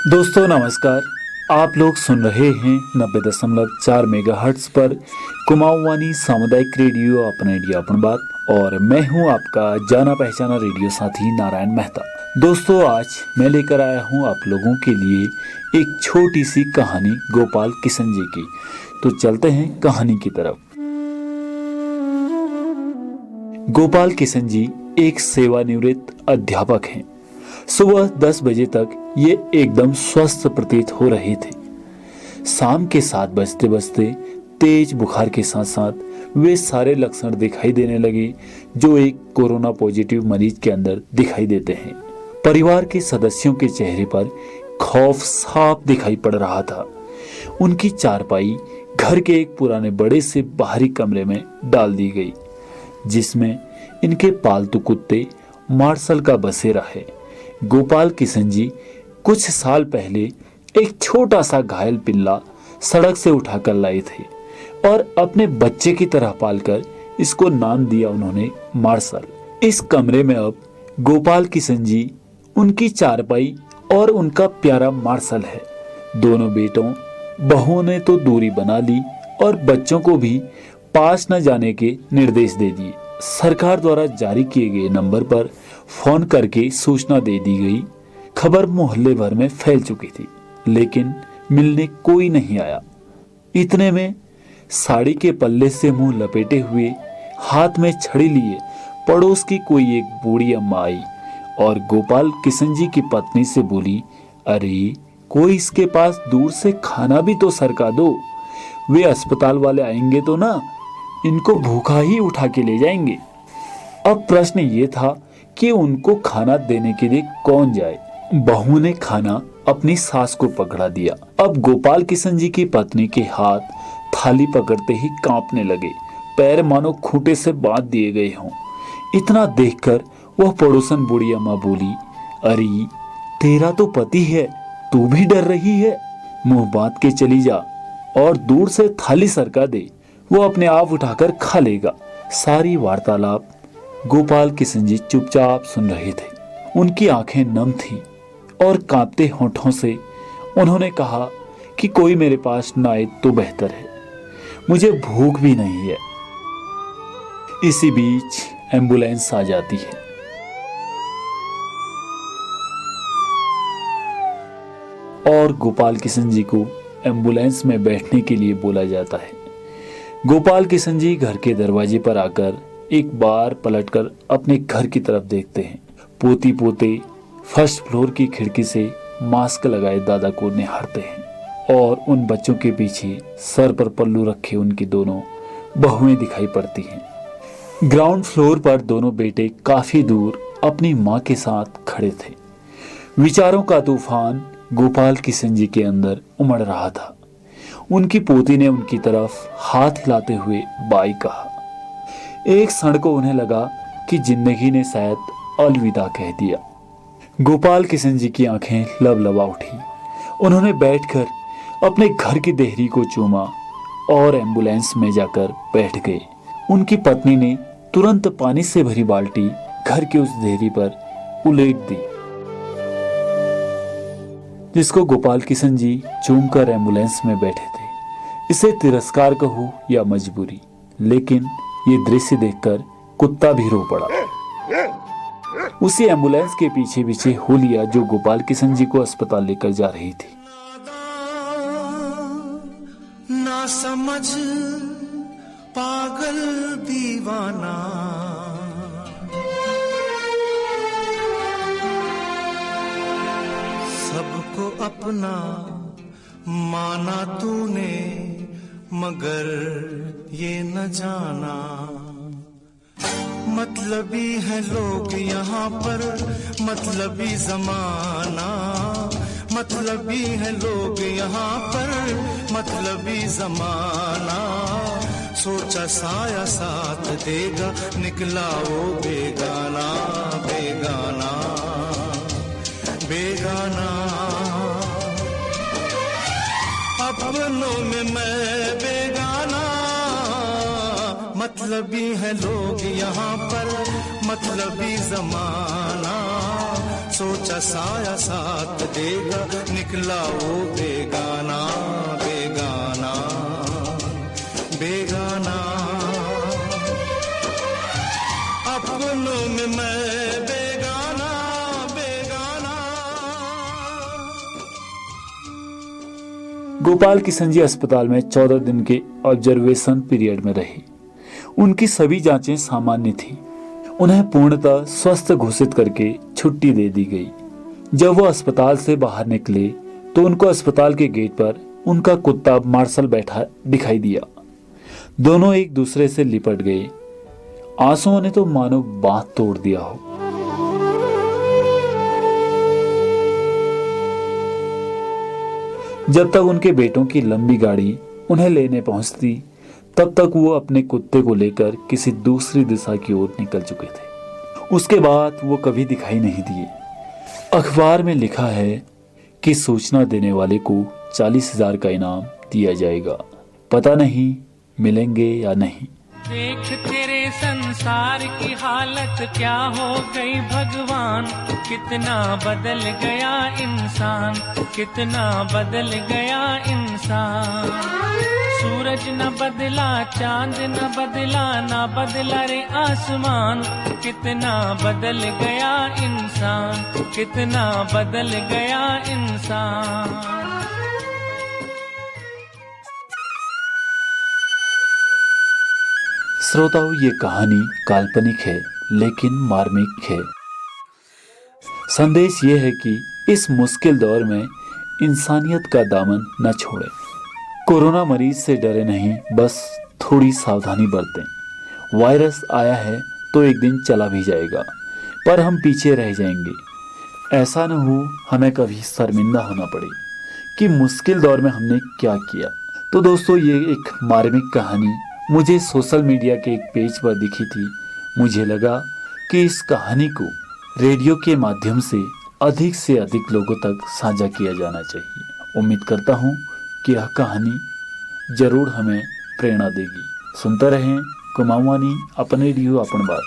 दोस्तों नमस्कार। आप लोग सुन रहे हैं 90.4 मेगाहर्ट्ज पर कुमाऊं वाणी सामुदायिक रेडियो अपने इंडिया अपन बात। और मैं हूं आपका जाना पहचाना रेडियो साथी नारायण मेहता। दोस्तों आज मैं लेकर आया हूं आप लोगों के लिए एक छोटी सी कहानी गोपाल किशन जी की। तो चलते हैं कहानी की तरफ। गोपाल किशन जी एक सेवानिवृत्त अध्यापक हैं। सुबह 10 बजे तक ये एकदम स्वस्थ प्रतीत हो रहे थे। शाम के 7 बजते बजते तेज बुखार के साथ साथ वे सारे लक्षण दिखाई देने लगे जो एक कोरोना पॉजिटिव मरीज के अंदर दिखाई देते हैं। परिवार के सदस्यों के चेहरे पर खौफ साफ दिखाई पड़ रहा था। उनकी चारपाई घर के एक पुराने बड़े से बाहरी कमरे में डाल दी गई, जिसमें इनके पालतू कुत्ते मार्शल का बसेरा है। गोपाल किशन जी कुछ साल पहले एक छोटा सा घायल पिल्ला सड़क से उठाकर लाए थे और अपने बच्चे की तरह पालकर इसको नाम दिया उन्होंने मार्शल। इस कमरे में अब गोपाल किशन जी, उनकी चारपाई और उनका प्यारा मार्शल है। दोनों बेटों बहुओं ने तो दूरी बना ली और बच्चों को भी पास न जाने के निर्देश दे दिए। सरकार द्वारा जारी किए गए नंबर पर फोन करके सूचना दे दी गई। खबर मोहल्ले भर में फैल चुकी थी, लेकिन मिलने कोई नहीं आया। इतने में साड़ी के पल्ले से मुंह लपेटे हुए, हाथ में छड़ी लिए पड़ोस की कोई एक बूढ़ी अम्मा आई और गोपाल किशन जी की पत्नी से बोली, अरे कोई इसके पास दूर से खाना भी तो सरका दो। वे अस्पताल वाले आएंगे तो ना, इनको भूखा ही उठा के ले जाएंगे। अब प्रश्न ये था कि उनको खाना देने के लिए कौन जाए। बहू ने खाना अपनी सास को पकड़ा दिया। अब गोपाल किशन जी की पत्नी के हाथ थाली पकड़ते ही कांपने लगे, पैर मानो खूंटे से बांध दिए गए हों। इतना देखकर वह पड़ोसन बूढ़ी अम्मा बोली, अरे तेरा तो पति है, तू भी डर रही है? मुंह बांध के चली जा और दूर से थाली सरका दे, वो अपने आप उठाकर खा लेगा। सारी वार्तालाप गोपाल किशन जी चुपचाप सुन रहे थे। उनकी आंखें नम थीं और कांपते होठों से उन्होंने कहा कि कोई मेरे पास न आए तो बेहतर है, मुझे भूख भी नहीं है। इसी बीच एम्बुलेंस आ जाती है। और गोपाल किशन जी को एम्बुलेंस में बैठने के लिए बोला जाता है। गोपाल किशन जी घर के दरवाजे पर आकर एक बार पलटकर अपने घर की तरफ देखते हैं। पोती पोते फर्स्ट फ्लोर की खिड़की से मास्क लगाए दादा को निहारते हैं और उन बच्चों के पीछे सर पर पल्लू रखे उनकी दोनों बहुएं दिखाई पड़ती हैं। ग्राउंड फ्लोर पर दोनों बेटे काफी दूर अपनी मां के साथ खड़े थे। विचारों का तूफान गोपाल किशन जी के अंदर उमड़ रहा था। उनकी पोती ने उनकी तरफ हाथ हिलाते हुए बाई कहा। एक क्षण को उन्हें लगा कि जिंदगी ने शायद अलविदा कह दिया। गोपाल किशन जी की आंखें लबलबा उठी। उन्होंने बैठकर अपने घर की देहरी को चूमा और एम्बुलेंस में जाकर बैठ गए। उनकी पत्नी ने तुरंत पानी से भरी बाल्टी घर की उस देहरी पर उलेट दी, जिसको गोपाल किशन जी चूमकर एम्बुलेंस में बैठे थे। इसे तिरस्कार कहो या मजबूरी, लेकिन ये दृश्य देखकर कुत्ता भी रो पड़ा। उसी एम्बुलेंस के पीछे पीछे होलिया जो गोपाल किशन जी को अस्पताल लेकर जा रही थी। ना समझ पागल दीवाना, सबको अपना माना तूने, मगर ये न जाना मतलबी है लोग यहाँ पर, मतलबी जमाना, मतलबी है लोग यहाँ पर, मतलबी जमाना। सोचा साया साथ देगा, निकला वो बेगाना, बेगाना, बेगाना। अपनों में मैं बेगाना, मतलबी है लोग यहाँ पर, मतलबी जमाना। सोचा साया साथ देगा, निकला वो बेगाना बेगाना बेगाना। अपनों में मैं बेगाना बेगाना। गोपाल किशन जी अस्पताल में 14 दिन के ऑब्जर्वेशन पीरियड में रहे। उनकी सभी जांचें सामान्य थी। उन्हें पूर्णतः स्वस्थ घोषित करके छुट्टी दे दी गई। जब वो अस्पताल से बाहर निकले तो उनको अस्पताल के गेट पर उनका कुत्ता मार्शल बैठा दिखाई दिया। दोनों एक दूसरे से लिपट गए। आंसुओं ने तो मानो बांध तोड़ दिया हो। जब तक उनके बेटों की लंबी गाड़ी उन्हें लेने पहुंचती, तब तक वो अपने कुत्ते को लेकर किसी दूसरी दिशा की ओर निकल चुके थे। उसके बाद वो कभी दिखाई नहीं दिए। अखबार में लिखा है कि सूचना देने वाले को 40,000 का इनाम दिया जाएगा। पता नहीं मिलेंगे या नहीं। देख तेरे संसार की हालत क्या हो गई भगवान, कितना बदल गया इंसान, कितना बदल गया इंसान। सूरज न बदला, चांद न बदला, ना बदला रे आसमान, कितना बदल गया इंसान, कितना बदल गया इंसान। श्रोताओं, ये कहानी काल्पनिक है लेकिन मार्मिक है। संदेश ये है कि इस मुश्किल दौर में इंसानियत का दामन न छोड़ें। कोरोना मरीज से डरे नहीं, बस थोड़ी सावधानी बरतें। वायरस आया है तो एक दिन चला भी जाएगा, पर हम पीछे रह जाएंगे। ऐसा न हो हमें कभी शर्मिंदा होना पड़े कि मुश्किल दौर में हमने क्या किया। तो दोस्तों, ये एक मार्मिक कहानी मुझे सोशल मीडिया के एक पेज पर दिखी थी। मुझे लगा कि इस कहानी को रेडियो के माध्यम से अधिक लोगों तक साझा किया जाना चाहिए। उम्मीद करता हूँ कि यह कहानी जरूर हमें प्रेरणा देगी। सुनते रहें कुमाऊं वाणी, अपन रेडियो अपन बात।